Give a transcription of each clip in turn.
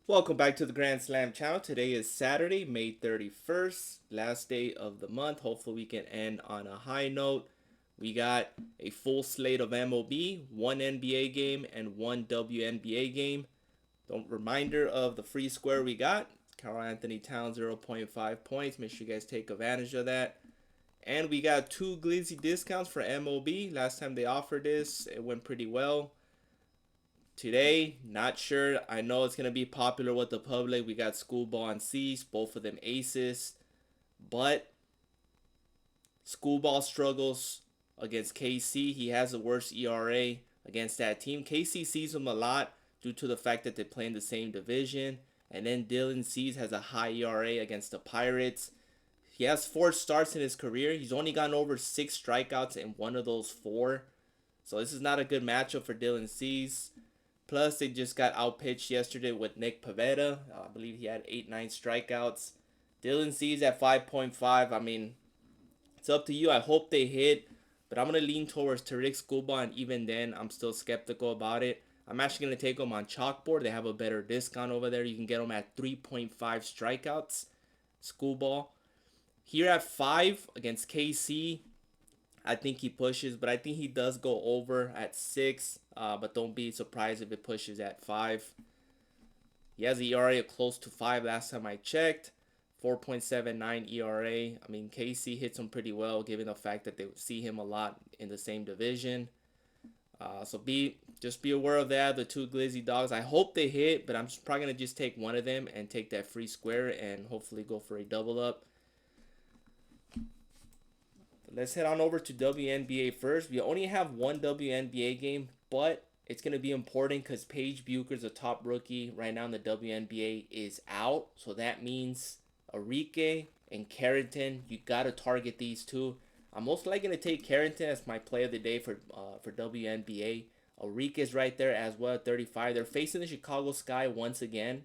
Welcome back to the Grand Slam channel. Today is Saturday, May 31st, last day of the month. Hopefully we can end on a high note. We got a full slate of MLB, one NBA game, and one WNBA game. The reminder of the free square we got, Carl Anthony Towns 0.5 points. Make sure you guys take advantage of that. And we got two glizzy discounts for MLB. Last time they offered this, it went pretty well. Today, not sure. I know it's going to be popular with the public. We got Schoolball and Cease, both of them aces. But Schoolball struggles against KC. He has the worst ERA against that team. KC sees him a lot due to the fact that they play in the same division. And then Dylan Cease has a high ERA against the Pirates. He has 4 starts in his career. He's only gotten over 6 strikeouts in one of those 4. So this is not a good matchup for Dylan Cease. Plus, they just got outpitched yesterday with Nick Pivetta. I believe he had 8-9 strikeouts. Dylan Cease at 5.5. I mean, it's up to you. I hope they hit. But I'm going to lean towards Tariq Schoolball. And even then, I'm still skeptical about it. I'm actually going to take them on Chalkboard. They have a better discount over there. You can get them at 3.5 strikeouts. Schoolball. Here at 5 against KC. I think he pushes, but I think he does go over at 6. But don't be surprised if it pushes at 5. He has an ERA of close to 5 last time I checked. 4.79 ERA. I mean, KC hits him pretty well, given the fact that they see him a lot in the same division. So just be aware of that. The two glizzy dogs. I hope they hit, but I'm probably gonna just take one of them and take that free square and hopefully go for a double up. Let's head on over to WNBA first. We only have one WNBA game, but it's going to be important because Paige Bucher's a top rookie right now in the WNBA is out. So that means Arike and Carrington, you got to target these two. I'm most likely going to take Carrington as my play of the day for WNBA. Arike is right there as well at 35. They're facing the Chicago Sky once again.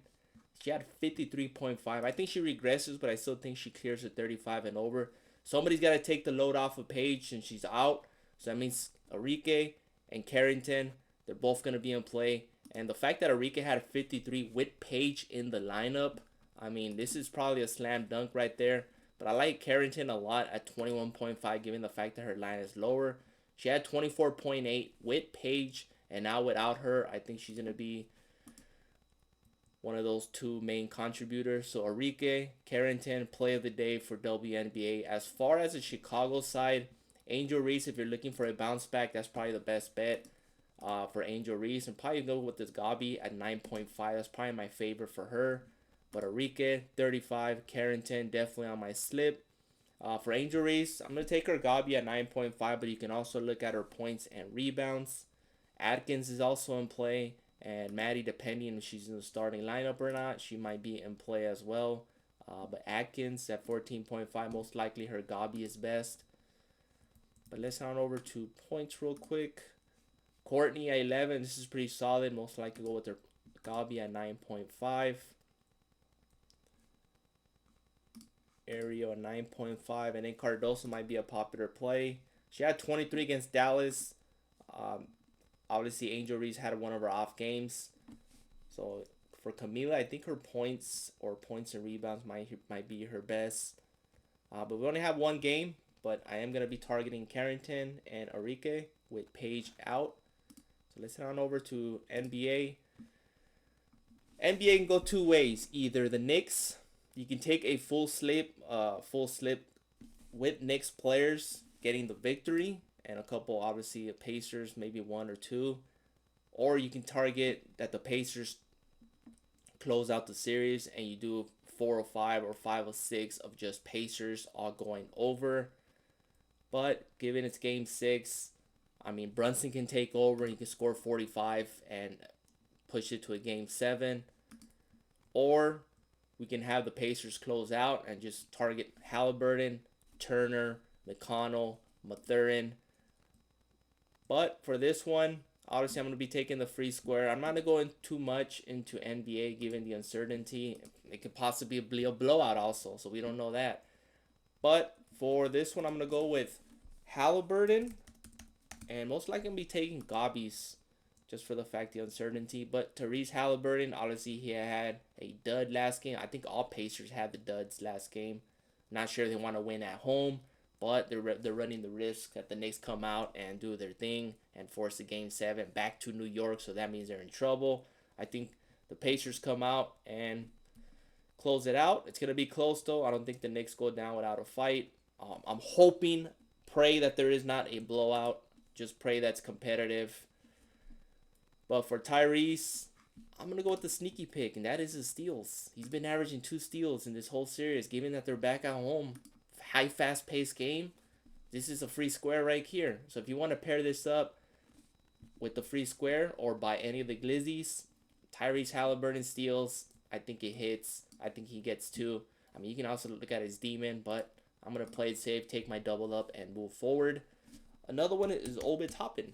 She had 53.5. I think she regresses, but I still think she clears the 35 and over. Somebody's got to take the load off of Paige and she's out. So that means Arike and Carrington, they're both going to be in play. And the fact that Arike had a 53 with Paige in the lineup, I mean, this is probably a slam dunk right there. But I like Carrington a lot at 21.5 given the fact that her line is lower. She had 24.8 with Paige, and now without her, I think she's going to be one of those two main contributors. So Arike, Carrington, play of the day for WNBA. As far as the Chicago side, Angel Reese, if you're looking for a bounce back, that's probably the best bet for Angel Reese. And probably go with this Gabi at 9.5. That's probably my favorite for her. But Arike, 35. Carrington, definitely on my slip. For Angel Reese, I'm going to take her Gabi at 9.5, but you can also look at her points and rebounds. Atkins is also in play. And Maddie, depending if she's in the starting lineup or not, she might be in play as well. But Atkins at 14.5, most likely her Gabi is best. But let's head on over to points real quick. Courtney at 11, this is pretty solid. Most likely go with her Gabi at 9.5. Ario at 9.5. And then Cardoso might be a popular play. She had 23 against Dallas. Obviously, Angel Reese had one of her off games. So for Camila, I think her points and rebounds might be her best. But we only have one game. But I am going to be targeting Carrington and Arike with Paige out. So let's head on over to NBA. NBA can go two ways. Either the Knicks, you can take a full slip with Knicks players getting the victory. And a couple, obviously, Pacers, maybe 1 or 2. Or you can target that the Pacers close out the series and you do 4 or 5 or 5 or 6 of just Pacers all going over. But given it's game 6, I mean, Brunson can take over. He can score 45 and push it to a game 7. Or we can have the Pacers close out and just target Halliburton, Turner, McConnell, Mathurin. But for this one, obviously I'm going to be taking the free square. I'm not going to go in too much into NBA given the uncertainty. It could possibly be a blowout also, so we don't know that. But for this one, I'm going to go with Halliburton. And most likely I'm going to be taking Gabi's just for the fact the uncertainty. But Therese Halliburton, obviously he had a dud last game. I think all Pacers had the duds last game. Not sure they want to win at home, but they're running the risk that the Knicks come out and do their thing and force the game 7 back to New York. So that means they're in trouble. I think the Pacers come out and close it out. It's gonna be close though. I don't think the Knicks go down without a fight. I'm hoping, pray that there is not a blowout. Just pray that's competitive. But for Tyrese, I'm going to go with the sneaky pick, and that is his steals. He's been averaging 2 steals in this whole series, given that they're back at home. High, fast-paced game. This is a free square right here. So if you want to pair this up with the free square or by any of the glizzies, Tyrese Halliburton steals. I think it hits. I think he gets 2. I mean, you can also look at his demon, but I'm going to play it safe, take my double up, and move forward. Another one is Obi Toppin.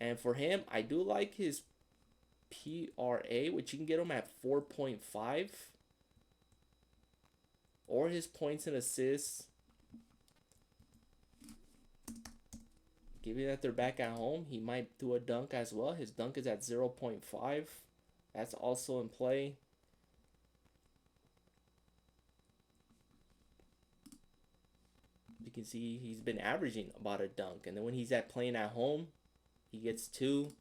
And for him, I do like his PRA, which you can get him at 4.5. Or his points and assists. Given that they're back at home, he might do a dunk as well. His dunk is at 0.5. That's also in play. You can see he's been averaging about a dunk. And then when he's playing at home, he gets 2.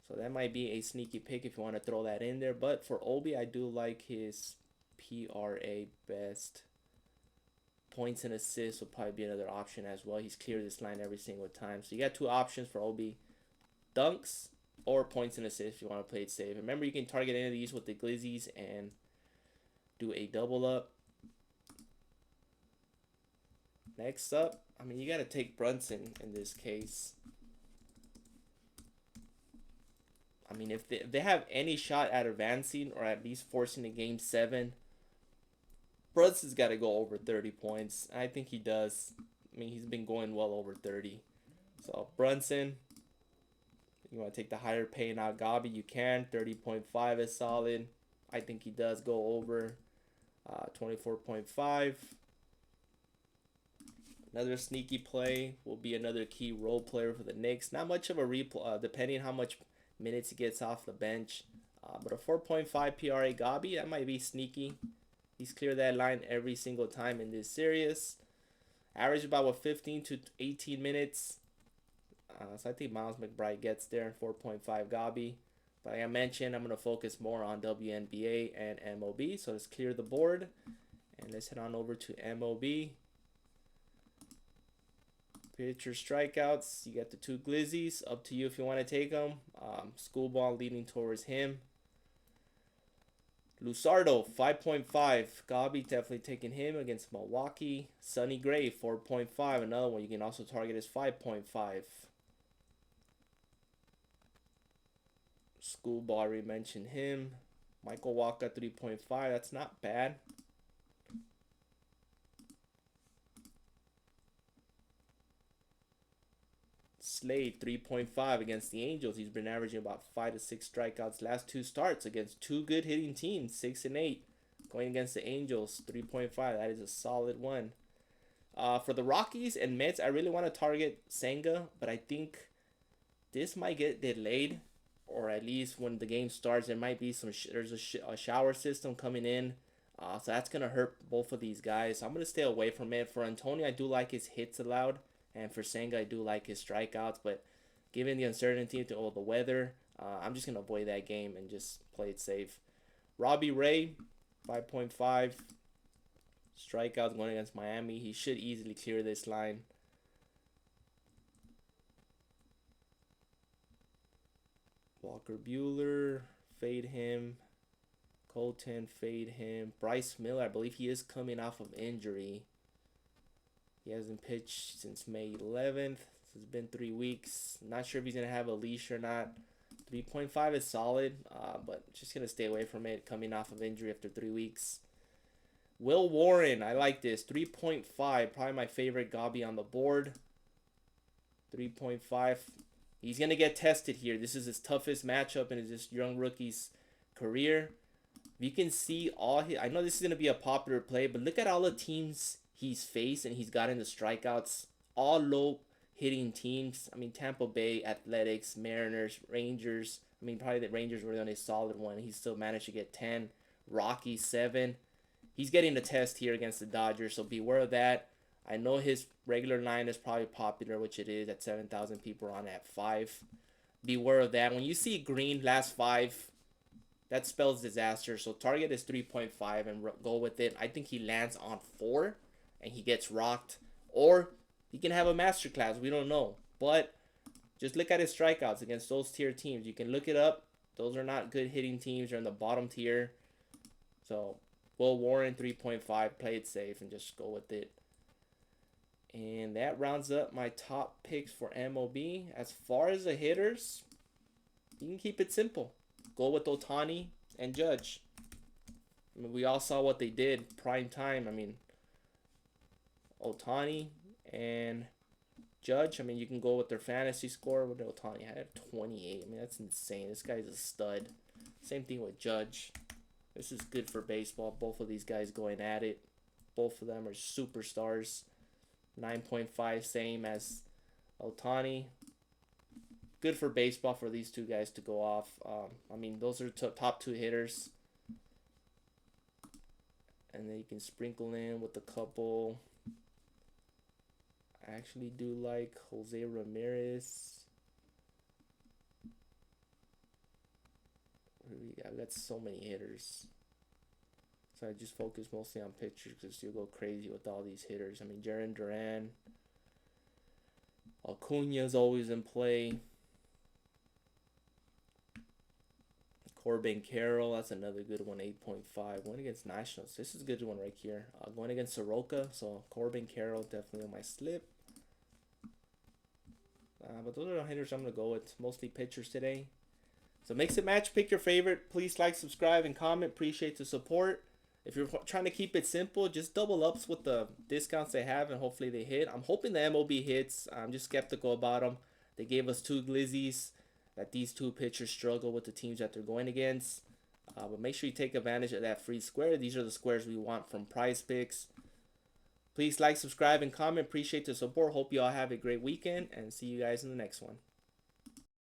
So that might be a sneaky pick if you want to throw that in there. But for Obi, I do like his PRA best. Points and assists will probably be another option as well. He's cleared this line every single time. So you got 2 options for Obi. Dunks or points and assists if you want to play it safe. Remember, you can target any of these with the glizzies and do a double up. Next up, I mean, you got to take Brunson in this case. I mean, if they have any shot at advancing or at least forcing a game 7, Brunson's got to go over 30 points. I think he does. I mean, he's been going well over 30. So, Brunson, you want to take the higher paying out Gabi, you can. 30.5 is solid. I think he does go over 24.5. Another sneaky play will be another key role player for the Knicks. Not much of a replay, depending on how much minutes he gets off the bench. But a 4.5 PRA Gabi, that might be sneaky. He's cleared that line every single time in this series. Average about 15 to 18 minutes. So I think Miles McBride gets there. 4.5 Gabi. But like I mentioned, I'm going to focus more on WNBA and MLB. So let's clear the board. And let's head on over to MLB. Pitcher strikeouts. You got the 2 glizzies. Up to you if you want to take them. Schoolball leaning towards him. Lusardo, 5.5. Gabi definitely taking him against Milwaukee. Sonny Gray, 4.5. Another one you can also target is 5.5. Schoolball, already mentioned him. Michael Walker, 3.5. That's not bad. Slade, 3.5 against the Angels. He's been averaging about 5 to 6 strikeouts last 2 starts against 2 good hitting teams, 6 and 8. Going against the Angels, 3.5. That is a solid one. For the Rockies and Mets, I really want to target Senga, but I think this might get delayed, or at least when the game starts, there might be there's a shower system coming in. So that's going to hurt both of these guys. So I'm going to stay away from it. For Antonio, I do like his hits allowed. And for Senga, I do like his strikeouts. But given the uncertainty to all the weather, I'm just going to avoid that game and just play it safe. Robbie Ray, 5.5. Strikeouts going against Miami. He should easily clear this line. Walker Buehler, fade him. Colton, fade him. Bryce Miller, I believe he is coming off of injury. He hasn't pitched since May 11th. So it's been 3 weeks. Not sure if he's going to have a leash or not. 3.5 is solid, but just going to stay away from it coming off of injury after 3 weeks. Will Warren, I like this. 3.5, probably my favorite Gabi on the board. 3.5. He's going to get tested here. This is his toughest matchup in this young rookie's career. You can see all his, I know this is going to be a popular play, but look at all the teams he's faced and he's gotten the strikeouts. All low hitting teams. I mean, Tampa Bay, Athletics, Mariners, Rangers. I mean, probably the Rangers were the only solid one. He still managed to get 10. Rockies, 7. He's getting the test here against the Dodgers, so beware of that. I know his regular line is probably popular, which it is at 7,000 people on at 5. Beware of that. When you see green last 5, that spells disaster. So target is 3.5 and go with it. I think he lands on 4 and he gets rocked. Or he can have a masterclass. We don't know. But just look at his strikeouts against those tier teams. You can look it up. Those are not good hitting teams. They're in the bottom tier. So Will Warren 3.5. Play it safe and just go with it. And that rounds up my top picks for MLB. As far as the hitters, you can keep it simple. Go with Ohtani and Judge. I mean, we all saw what they did prime time. I mean, Ohtani and Judge. I mean, you can go with their fantasy score. What did Ohtani had? 28. I mean, that's insane. This guy's a stud. Same thing with Judge. This is good for baseball. Both of these guys going at it. Both of them are superstars. 9.5, same as Ohtani. Good for baseball for these two guys to go off. I mean, those are top 2 hitters. And then you can sprinkle in with a couple. I actually do like Jose Ramirez. I've got so many hitters. So I just focus mostly on pitchers because you'll go crazy with all these hitters. I mean, Jarren Duran. Acuna's always in play. Corbin Carroll, that's another good one, 8.5. Going against Nationals. This is a good one right here. Going against Soroka. So Corbin Carroll definitely on my slip. But those are the hitters I'm going to go with. Mostly pitchers today. So mix and match. Pick your favorite. Please like, subscribe, and comment. Appreciate the support. If you're trying to keep it simple, just double ups with the discounts they have, and hopefully they hit. I'm hoping the MLB hits. I'm just skeptical about them. They gave us 2 glizzies that these 2 pitchers struggle with the teams that they're going against. But make sure you take advantage of that free square. These are the squares we want from Prize Picks. Please like, subscribe, and comment. Appreciate the support. Hope you all have a great weekend, and see you guys in the next one.